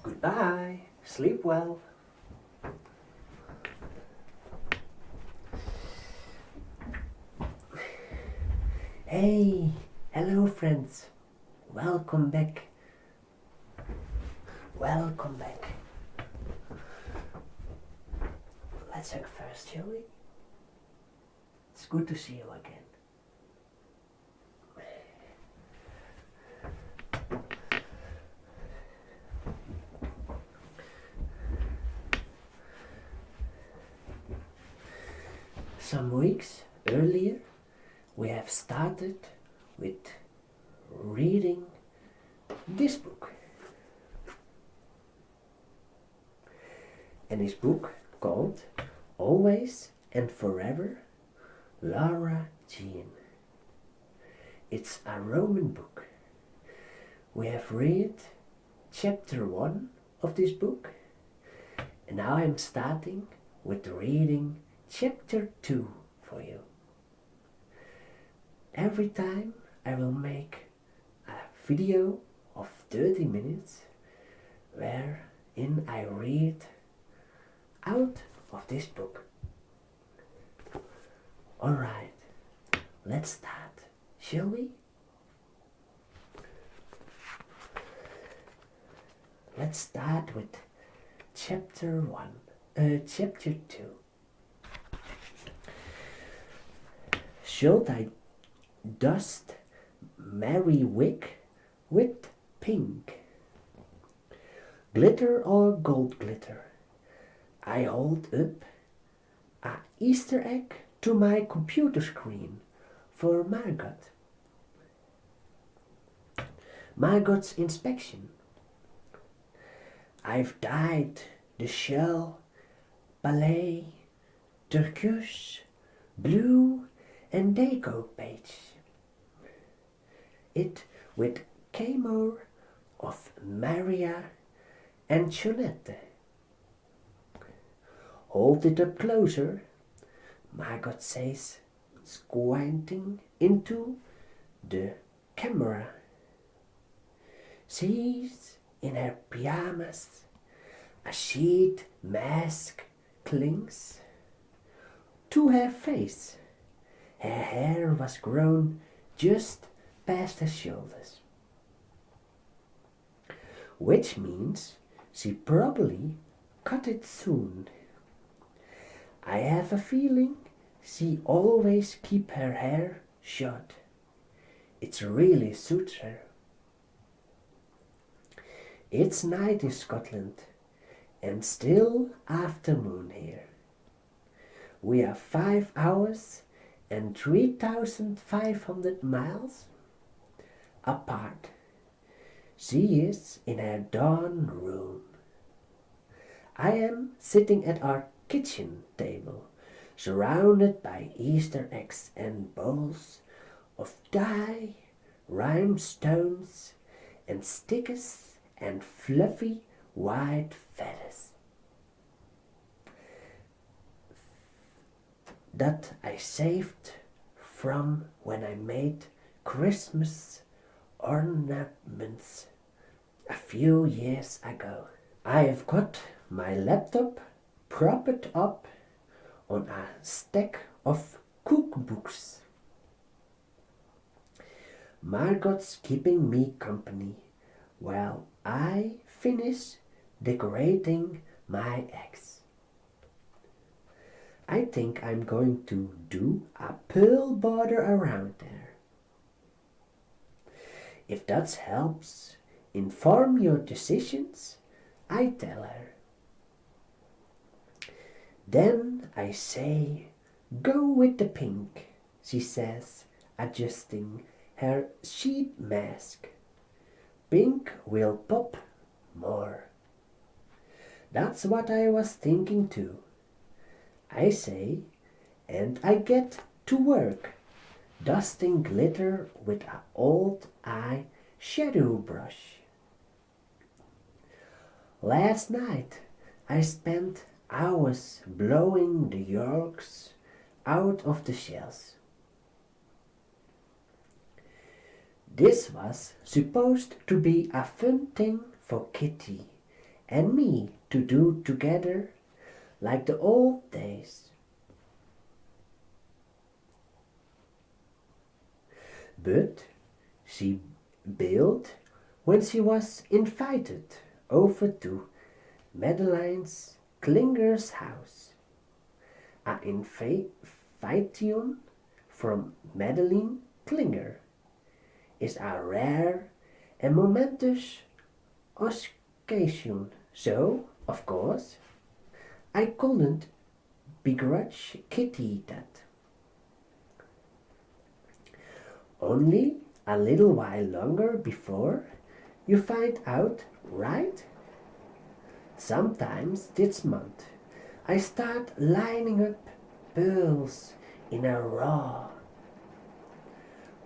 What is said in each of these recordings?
Goodbye. Sleep well. Hey, hello friends. Welcome back. Welcome back. Let's hug first, shall we? It's good to see you again. Some weeks earlier, we have started with reading this book. And this book called Always and Forever Lara Jean. It's a Roman book. We have read chapter 1 of this book, and now I'm starting with reading chapter 2 for you. Every time I will make a video of 30 minutes wherein I read out of this book. Alright, let's start, shall we? Let's start with chapter 2. Should I dust merry wick with pink? Glitter or gold glitter? I hold up a Easter egg to my computer screen for Margot. Margot's inspection. I've dyed the shell ballet, turquoise, blue and deco page. It with Camor of Maria Antoinette. Hold it up closer, Margot says, squinting into the camera. She's in her pyjamas. A sheet mask clings to her face. Her hair was grown just past her shoulders, which means she probably cut it soon. I have a feeling she always keep her hair short. It really suits her. It's night in Scotland and still afternoon here. We are 5 hours and 3,500 miles apart. She is in her dawn room. I am sitting at our kitchen table, surrounded by Easter eggs and bowls of dye, rhinestones and stickers and fluffy white feathers that I saved from when I made Christmas ornaments a few years ago. I have got my laptop propped up on a stack of cookbooks. Margot's keeping me company while I finish decorating my eggs. I think I'm going to do a pearl border around there. If that helps inform your decisions, I tell her. Then I say, go with the pink, she says, adjusting her sheet mask. Pink will pop more. That's what I was thinking too, I say, and I get to work, dusting glitter with an old eye shadow brush. Last night I spent hours blowing the yolks out of the shells. This was supposed to be a fun thing for Kitty and me to do together like the old days. But she bailed when she was invited over to Madeline's Klinger's house. An invitation from Madeline Klinger is a rare and momentous occasion, so, of course, I couldn't begrudge Kitty that. Only a little while longer before you find out, right? Sometimes this month I start lining up pearls in a row.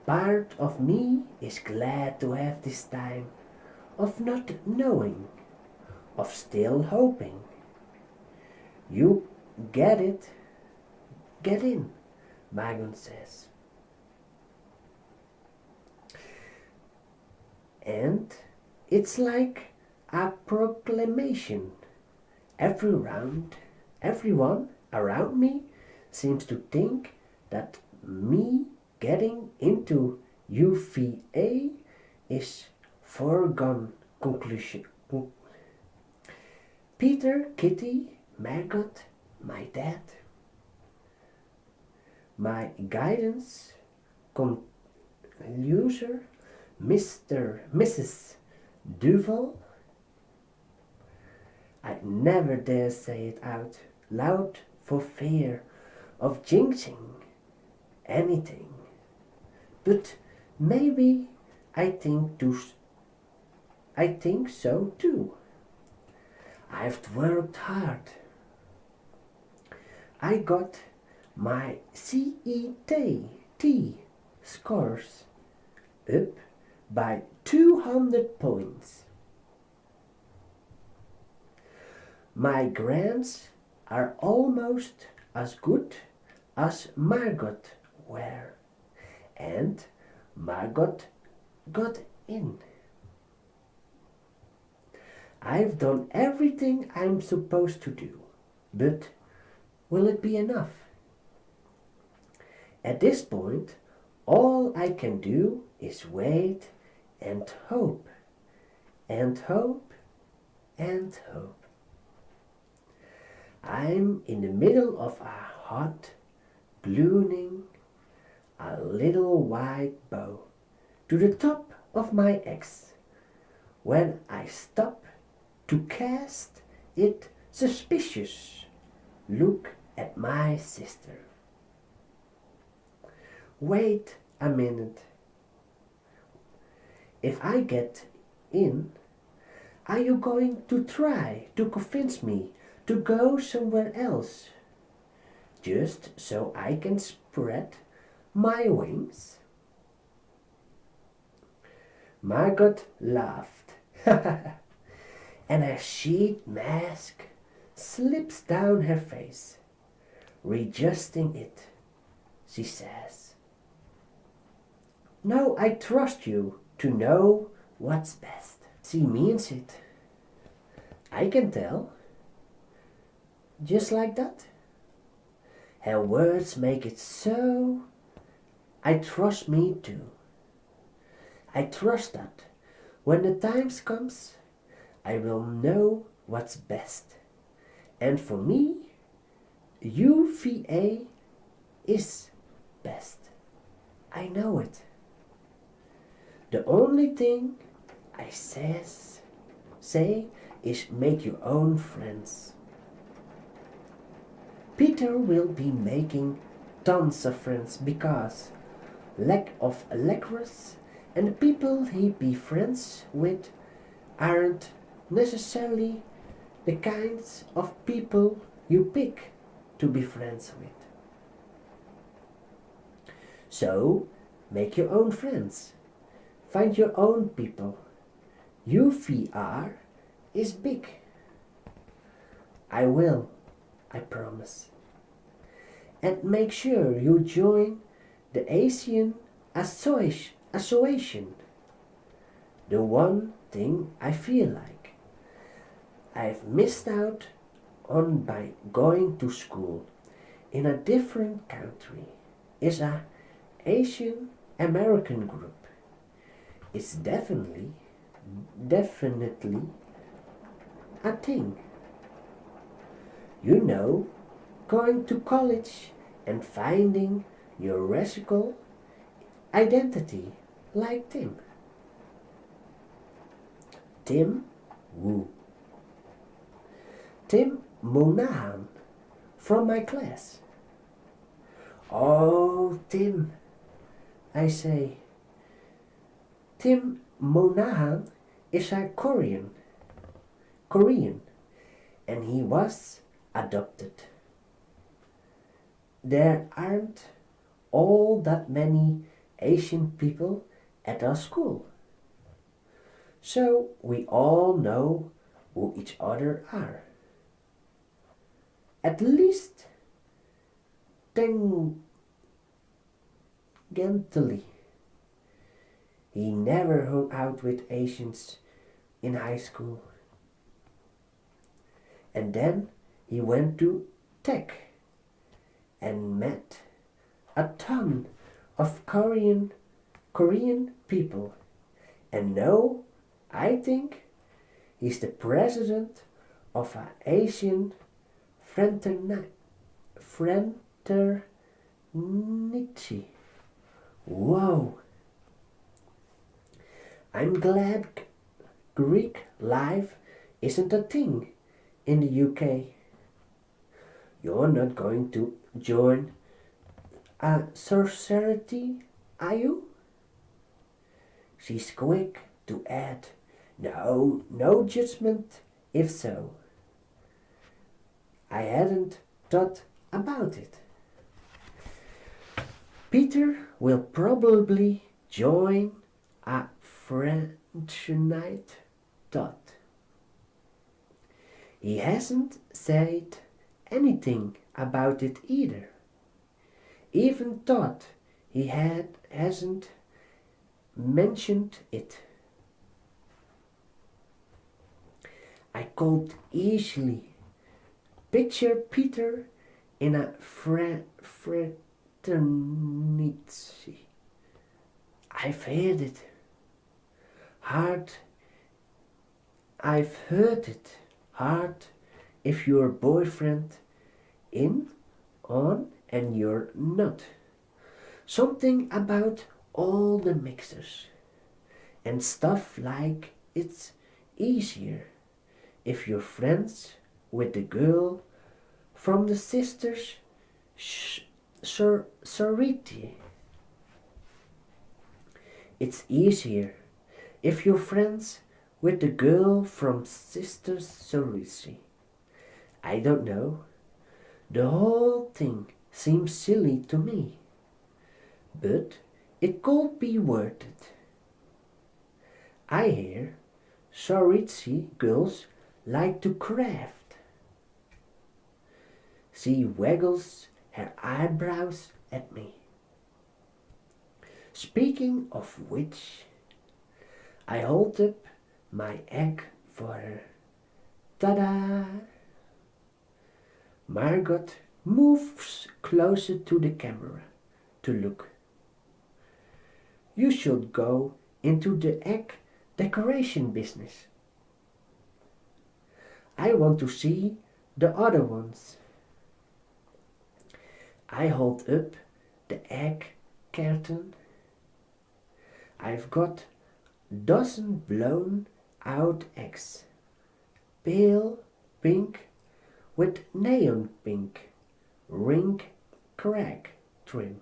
Part of me is glad to have this time of not knowing, of still hoping. You get it? Get in, Magon says. And it's like a proclamation. Everyone around me seems to think that me getting into UVA is foregone conclusion. Peter, Kitty, Margot, my dad, my guidance conducer, Mrs. Duval. I never dare say it out loud for fear of jinxing anything. But maybe I think so too. I've worked hard. I got my CET scores up by 200 points. My grades are almost as good as Margot were, and Margot got in. I've done everything I'm supposed to do, but will it be enough? At this point, all I can do is wait and hope, and hope, and hope. I'm in the middle of a hot, ballooning, a little white bow to the top of my X when I stop to cast it suspicious look at my sister. Wait a minute. If I get in, are you going to try to convince me to go somewhere else, just so I can spread my wings? Margot laughed, and her sheet mask slips down her face. Readjusting it, she says, "Now I trust you to know what's best." She means it. I can tell. Just like that. Her words make it so. I trust me too. I trust that when the time comes, I will know what's best. And for me, UVA is best. I know it. The only thing I say is make your own friends. Peter will be making tons of friends because lack of lacrosse and the people he be friends with aren't necessarily the kinds of people you pick to be friends with. So, make your own friends. Find your own people. UVR is big. I will, I promise. And make sure you join the Asian Association. The one thing I feel like I've missed out on by going to school in a different country is a Asian American group. It's definitely a thing. You know, going to college and finding your racial identity like Tim. Tim Wu. Tim Monahan from my class. Oh, Tim, I say. Tim Monahan is a Korean, and he was adopted. There aren't all that many Asian people at our school, so we all know who each other are. At least tangentially. He never hung out with Asians in high school. And then he went to tech and met a ton of Korean people. And now I think he's the president of an Asian fraternity. Whoa! I'm glad Greek life isn't a thing in the UK. You're not going to join a sorority, are you? She's quick to add, no judgment if so. I hadn't thought about it. Peter will probably join a Fraternite dot. He hasn't said anything about it either. Even thought he hasn't mentioned it. I could easily picture Peter in a fraternity. I've heard it. I've heard it hard if your boyfriend in on and you're not. Something about all the mixers and stuff like it's easier if you're friends with the girl from the sisters sorority. It's easier if you're friends with the girl from sisters sorority. I don't know. The whole thing seems silly to me, but it could be worth it. I hear sorority girls like to craft. She waggles her eyebrows at me. Speaking of which, I hold up my egg for her. Ta-da! Margot moves closer to the camera to look. You should go into the egg decoration business. I want to see the other ones. I hold up the egg carton. I've got dozen blown out eggs. Pale pink with neon pink ring crack trim.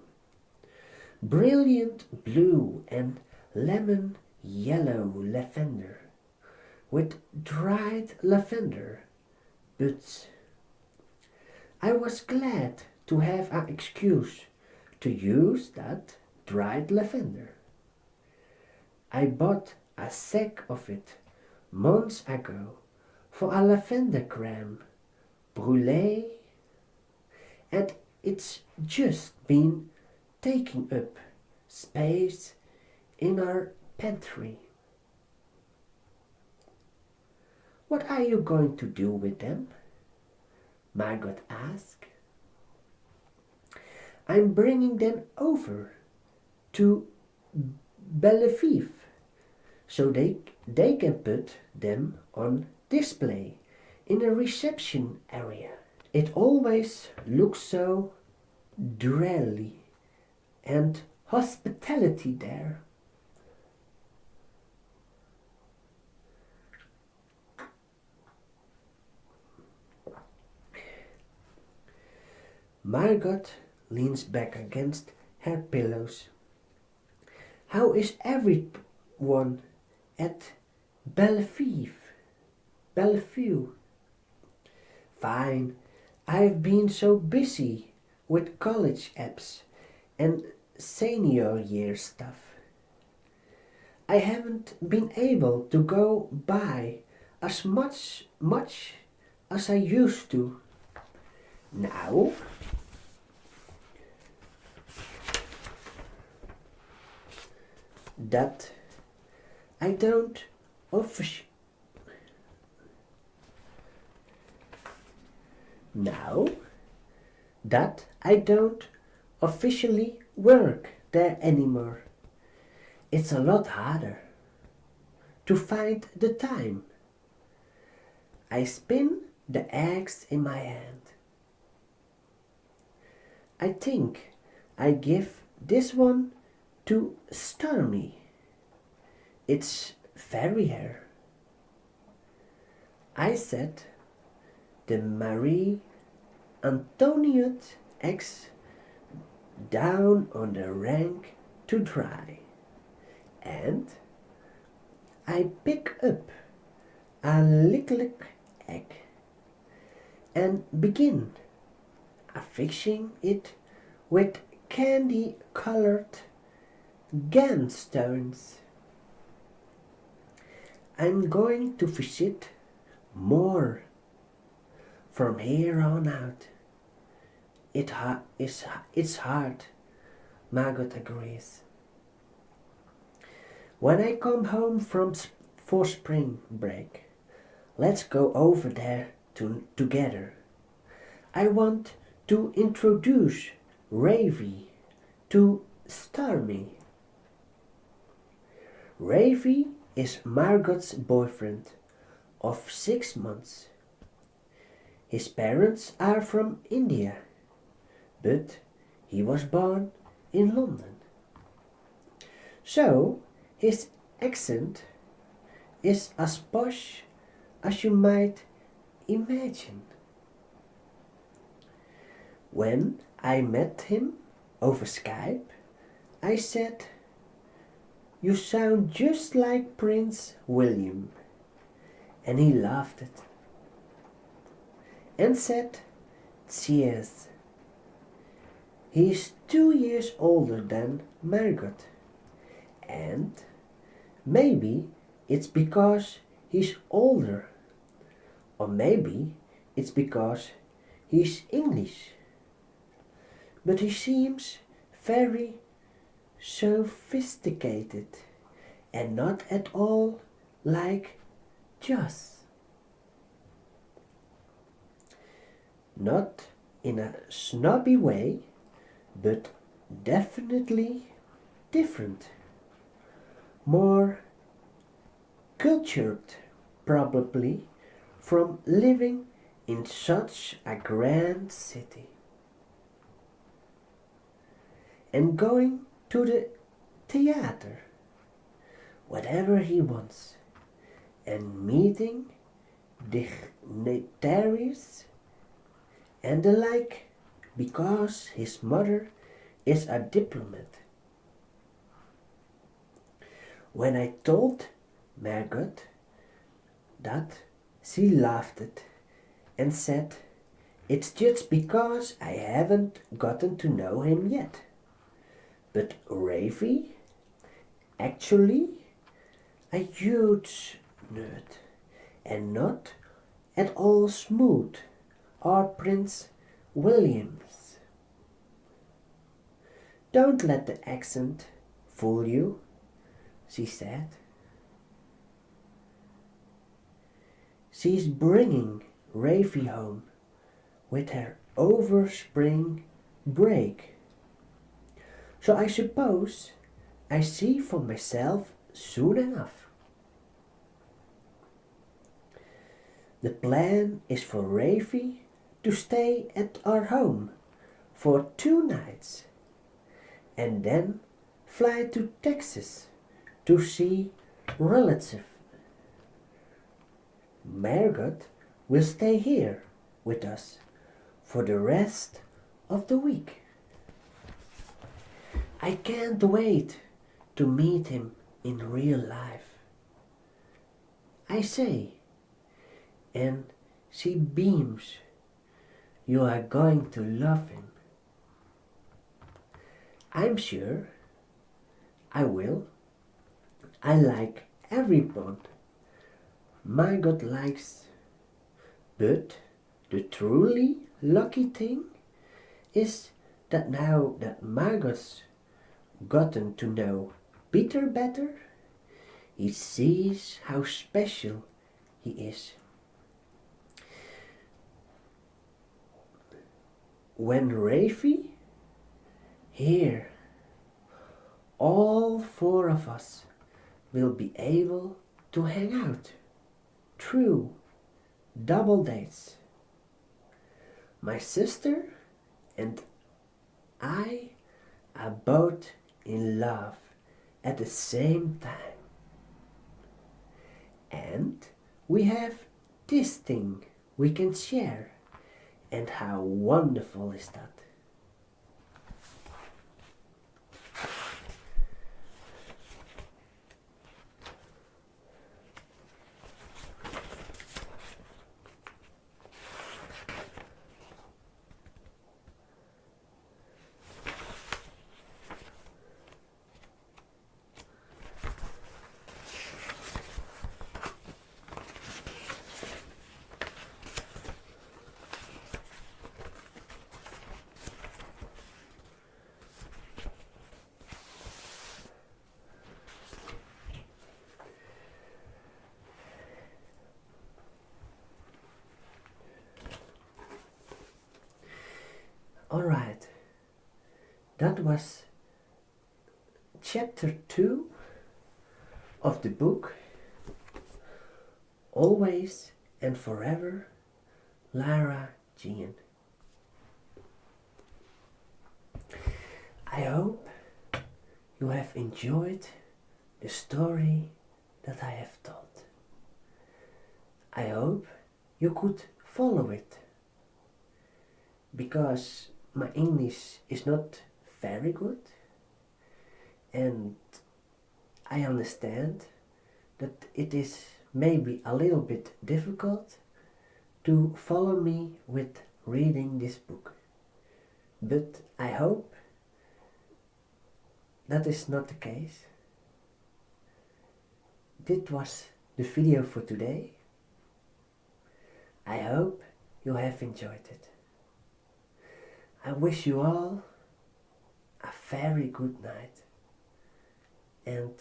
Brilliant blue and lemon yellow lavender with dried lavender buds. I was glad to have an excuse to use that dried lavender. I bought a sack of it months ago for a lavender creme brulee, and it's just been taking up space in our pantry. What are you going to do with them? Margot asked. I'm bringing them over to Bellevue so they can put them on display in a reception area. It always looks so dreary and hospitality there. Margot leans back against her pillows. How is everyone at Bellevue? Bellevue? Fine. I've been so busy with college apps and senior year stuff. I haven't been able to go by as much as I used to. Now, that I don't officially now that I don't officially work there anymore. It's a lot harder to find the time. I spin the eggs in my hand. I think I give this one to Stormy. It's very rare. I set the Marie Antoinette eggs down on the rank to dry, and I pick up a little egg and begin affixing it with candy-colored gemstones. I'm going to visit more from here on out. It's hard, Margot agrees. When I come home for spring break, let's go over there together. I want to introduce Ravi to Stormy. Ravi is Margot's boyfriend of 6 months. His parents are from India, but he was born in London. So his accent is as posh as you might imagine. When I met him over Skype, I said, "You sound just like Prince William," and he laughed it and said, "Cheers." He is 2 years older than Margot, and maybe it's because he's older, or maybe it's because he's English, but he seems very sophisticated and not at all like Joss. Not in a snobby way, but definitely different. More cultured, probably, from living in such a grand city. And going to the theater, whatever he wants, and meeting dignitaries and the like, because his mother is a diplomat. When I told Margot that, she laughed it and said, "It's just because I haven't gotten to know him yet. But Ravi, actually, a huge nerd, and not at all smooth, or Prince Williams. Don't let the accent fool you," she said. she's bringing Rafi home with her over spring break. So I suppose I see for myself soon enough. The plan is for Rafi to stay at our home for 2 nights and then fly to Texas to see relatives. Margot will stay here with us for the rest of the week. I can't wait to meet him in real life, I say, and she beams. You are going to love him. I'm sure I will. I like everyone Margot likes. But the truly lucky thing is that now that Margot's gotten to know Peter better, he sees how special he is. When Rafi, here, all 4 of us will be able to hang out. True double dates. My sister and I are both in love at the same time. And we have this thing we can share. And how wonderful is that? Alright, that was chapter 2 of the book Always and Forever Lara Jean. I hope you have enjoyed the story that I have told. I hope you could follow it, because my English is not very good, and I understand that it is maybe a little bit difficult to follow me with reading this book. But I hope that is not the case. This was the video for today. I hope you have enjoyed it. I wish you all a very good night, and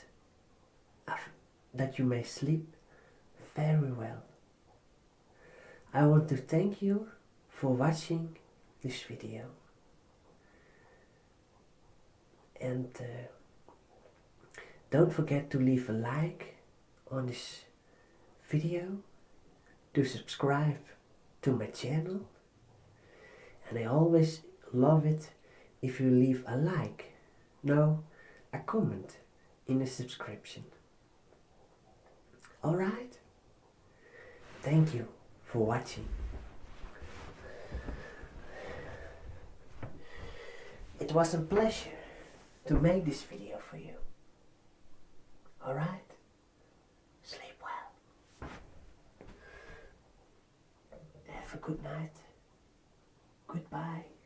that you may sleep very well. I want to thank you for watching this video, and don't forget to leave a like on this video, to subscribe to my channel, and I always love it if you leave a like, no, a comment in the subscription. Alright? Thank you for watching. It was a pleasure to make this video for you. Alright? Sleep well. Have a good night. Goodbye.